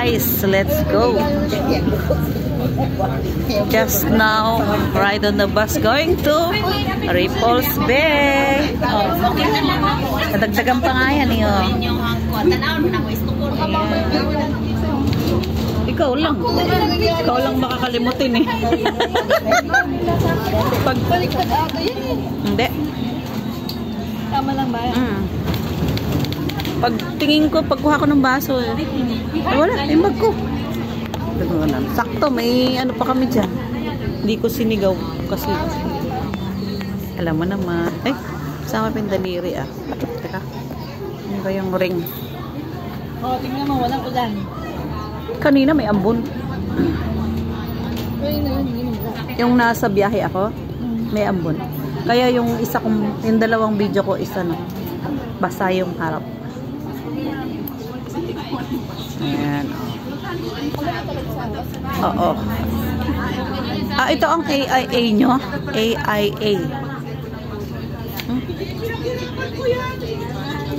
guys, let's go. Just now, ride on the bus going to Ripples Bay. Oh. Nadagdagan pa nga yan eh. Oh. Ikaw lang makakalimutin eh. Baliktad ata yan eh. Hindi. Tama lang ba yan? Pag tingin ko, pagkuha ko ng baso eh. Wala, yung bag ko. Sakto, may ano pa kami dyan. Hindi ko sinigaw kasi alam mo naman. Ay, sama pindaliri ah. Teka, ano ba yung ring? Oo, tingnan mo, walang ulan. Kanina may ambon. Yung nasa biyahe ako, may ambon. Kaya yung isa kong, yung dalawang video ko, isa na basa yung harap. Ayan, oo. Ah, ito ang AIA nyo? AIA.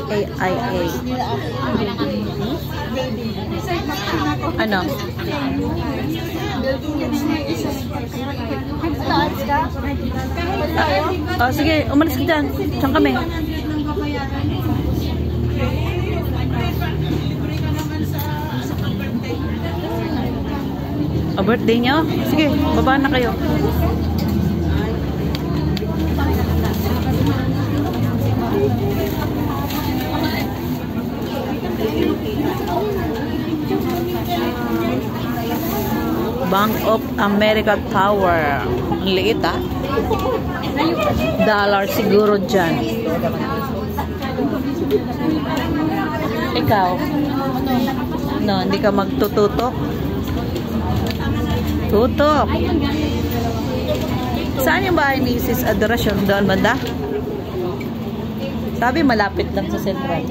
AIA. Ano? Oh, sige, umalis ka dyan. Saan kami? Oh, birthday nyo? Sige, baba na kayo. Bank of America Tower. Ang liit ah. Dollar siguro dyan. Ikaw? No, hindi ka magtututok? Tutok. Saan yung bahay ni Sis Adoracion? Doon banda? Sabi malapit lang sa Central.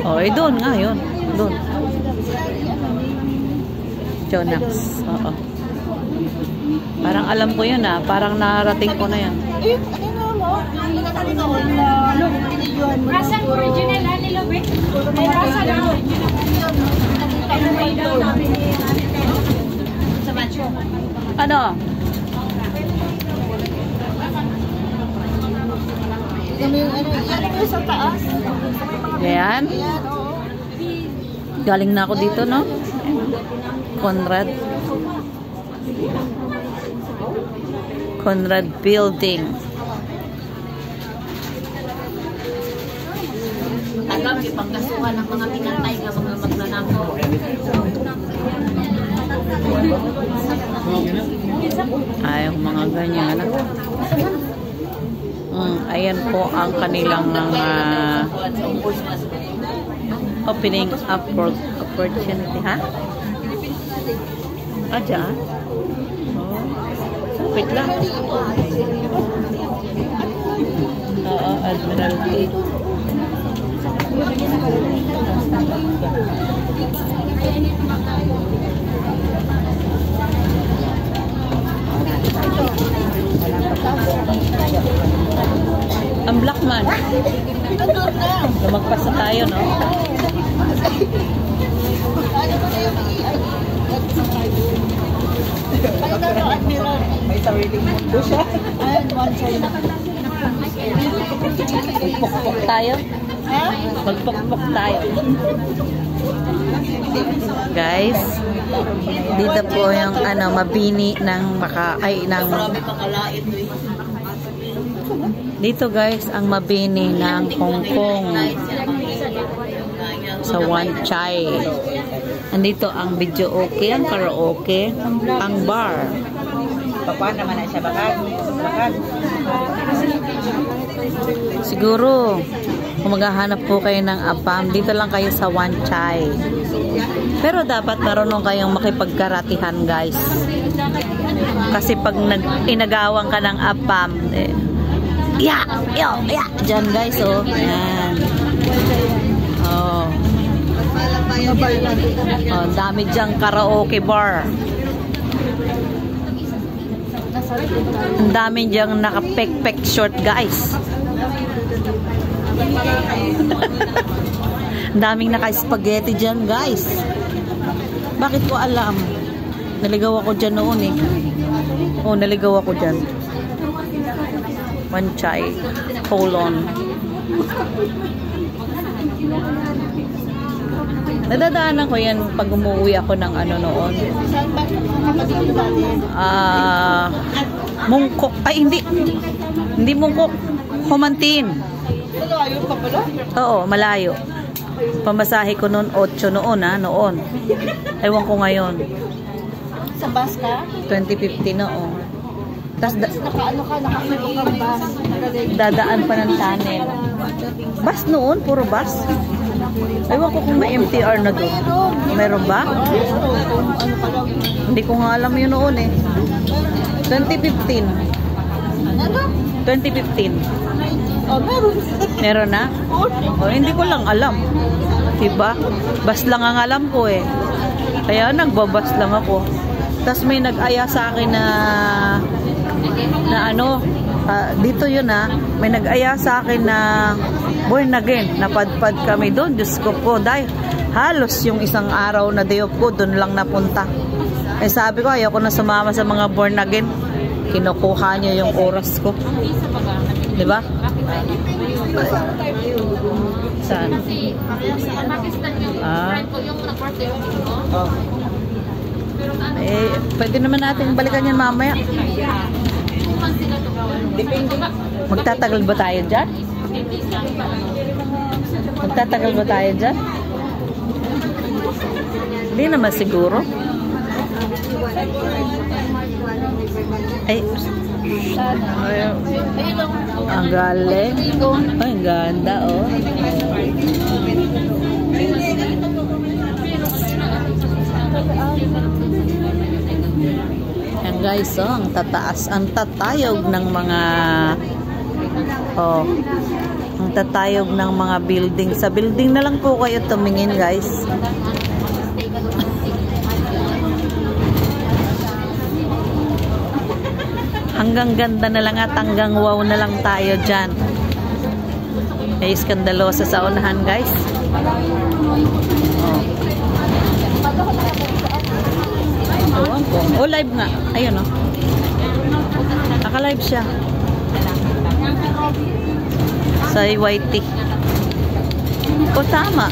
Oh, eh doon nga yun. Doon. Jonax. Oo. Parang alam ko yun ah. Parang narating ko na yan. Rasang original nila, be? Ay, rasa lang. Sa macho. Ano? Yan yung sa taas. Yan? Galing na ako dito, no? Conrad Building. Agam, ipangkasuhan ng mga pinantay ka mga magnanako. Ay, mga ganyan. Ayan po ang kanilang opening opportunity, ha? Ah, dyan? Oh. Wait lang. Oo, Admiralty. Ang Blackman. Lumagpas na tayo, no? May sariling mundo siya. And one side. Magpukpok tayo. Magpukpok tayo. Guys, dito po yung mabini ng dito guys ang mabini ng Hong Kong sa Wan Chai. Andito ang video okay, ang karaoke, ang bar. Papa naman na siya bakal. Siguro kung maghahanap po kayo ng apam, dito lang kayo sa Wan Chai. Pero dapat marunong kayong makipagkaratihan guys. Kasi pag inagawang ka ng apam, dyan guys, oh. Yan. Oh. Oh, dami dyang karaoke bar. Ang dami dyang naka-pek-pek short guys. Ang daming naka-spaghetti dyan guys. Bakit ko alam? Naligaw ako dyan noon eh. Oh, naligaw ako dyan. Wanchay. Colon. Nadadaanan ko yan pag umuwi ako ng ano noon. Saan ba kapatid dati? Mungkok. Ay, hindi. Hindi Mungkok. Humantin. Malayo pa pala? Oo, malayo. Pamasahe ko noon 8 noon noon. Ewan ko ngayon. Sa bus ka? 2015 noon. Tapos Nakaano ka, nakasubo kang bus. dadaan pa ng tunnel. Bus noon, puro bus. Ewan ko kung may MTR na doon. Meron ba? Ano pa daw? Hindi ko nga alam yun noon eh. 2015. Ano? 2015. Oh, meron. Meron na? O, hindi ko lang alam. Diba? Bus lang ang alam ko eh. Kaya nagbabas lang ako. Tapos may nag-aya sa akin na ano, dito yun may nag-aya sa akin na born again. Napadpad kami doon. Diyos ko po, dahil halos yung isang araw na day off ko, doon lang napunta. Eh sabi ko, ayaw ko na sumama sa mga born again. Kinukuha niya yung oras ko. Diba? Saan? Oh. Eh, pwede naman natin balikan yan mamaya. Magtatagal ba tayo dyan? Magtatagal ba tayo dyan? Hindi naman siguro. Ay, ang galing. Ay, ang ganda, oh. Yan guys, oh, ang tataas, ang tatayog ng mga ang tatayog ng mga building. Sa building na lang po kayo tumingin, guys. Hanggang ganda na lang at hanggang wow na lang tayo dyan. May iskandalosa sa unahan, guys. Oh, live nga. Ayun, oh. Naka-live siya. Sa YT. O, tama.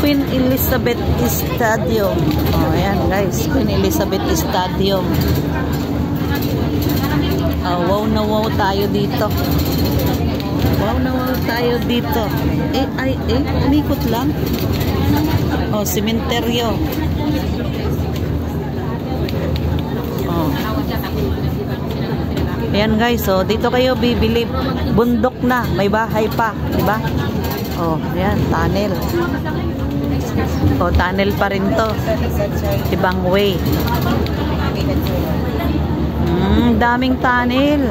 Queen Elizabeth Stadium. Oh, ayan guys. Queen Elizabeth Stadium. Wow na wow tayo dito. Wow na wow tayo dito. Umikot lang. Oh, sementeryo. Oh. Ayan guys, oh, dito kayo bibili. Bundok na, may bahay pa, di ba? Oh, ayan, tunnel. Oh, tunnel pa rin to. Ibang way. Daming tunnel.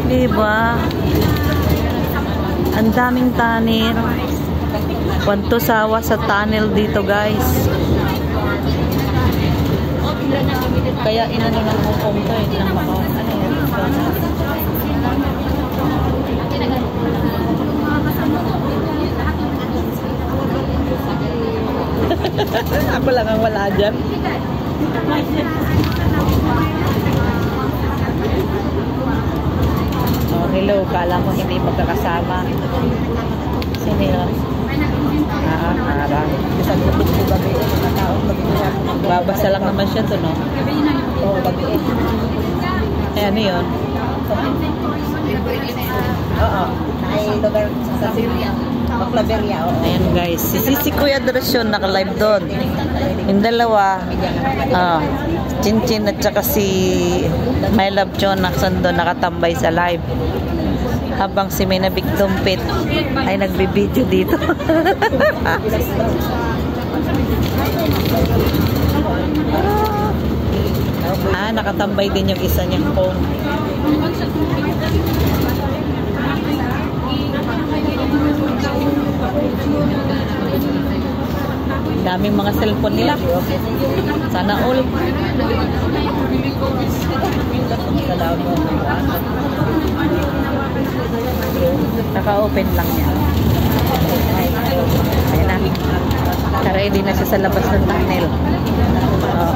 Diba? Ang daming tunnel. Kwanto sawa sa tunnel dito, guys. Kaya inano ng Hong Kong to, ng Macau. Ano yun? Ako lang ang wala dyan. Oh, hello. Kala mo hindi magkakasama. Sino yun? Harang. Isang lubog ko gabi. Mga taong magbuhat. Babasa lang naman siya to, no? Oo, gabi. Eh, ano yun? Oo. Ay, lugar sa Syria. Maclaveria, oo. Ayan guys, si Kuya Drasyon naka-live doon. Yung dalawa, Chinchin at saka si My Love John doon nakatambay sa live. Habang si May Nabig Tumpit ay nagbibideo dito. Nakatambay din yung isa niyang phone. Daming mga cellphone nila. Sana all. Naka-open lang niya. Ayan na. Naka-ready na siya sa labas ng tunnel.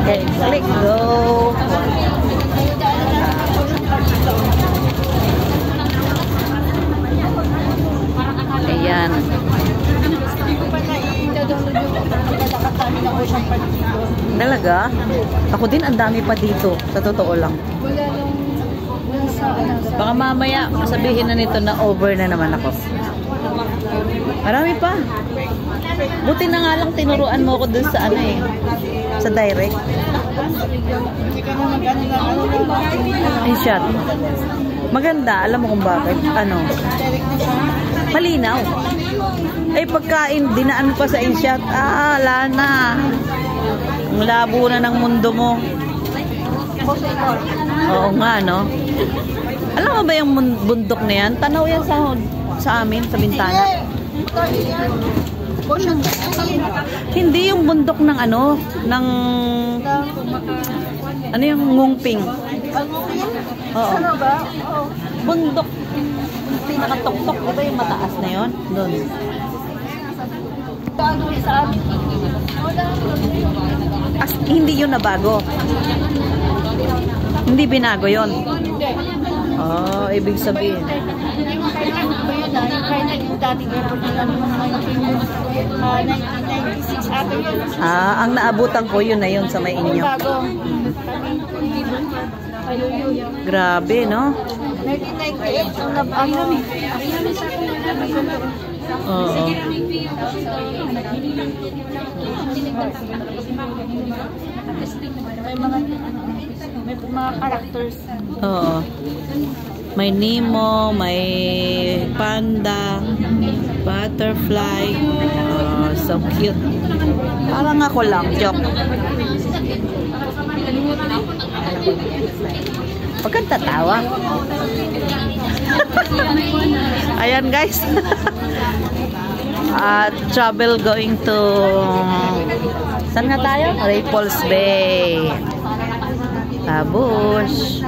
Okay, click, go. Ayan. Talaga? Ako din, ang dami pa dito. Sa totoo lang. Baka mamaya, sabihin na nito na over na naman ako. Marami pa. Buti na nga lang tinuruan mo ko dun sa ano eh. Sa direct. InShot. Maganda. Alam mo kung bakit? Ano? Malinaw. Eh pagkain, dinaan pa sa InShot. Wala na. Ang labo na ng mundo mo. Oo nga, no? Alam mo ba yung bundok na yan? Tanaw yan sa amin, sa bintana. Hindi yung bundok ng ano, ng ano yung ngungping. Oo. Bundok. Pinakatok-tok. Diba yung mataas na yun? Doon. Hindi yun na bago. Hindi binago yun. Oh, ibig sabihin. Ang naabutan ko yun na yun sa may inyo. Grabe, no? 1998 ang nabang. Oo. May mga characters. Oo. May Nemo, may panda, butterfly. Oh, so cute. Parang ako lang, joke. Huwag kang tatawa. Ayan guys. Travel going to saan nga tayo? Raples Bay. Tabush.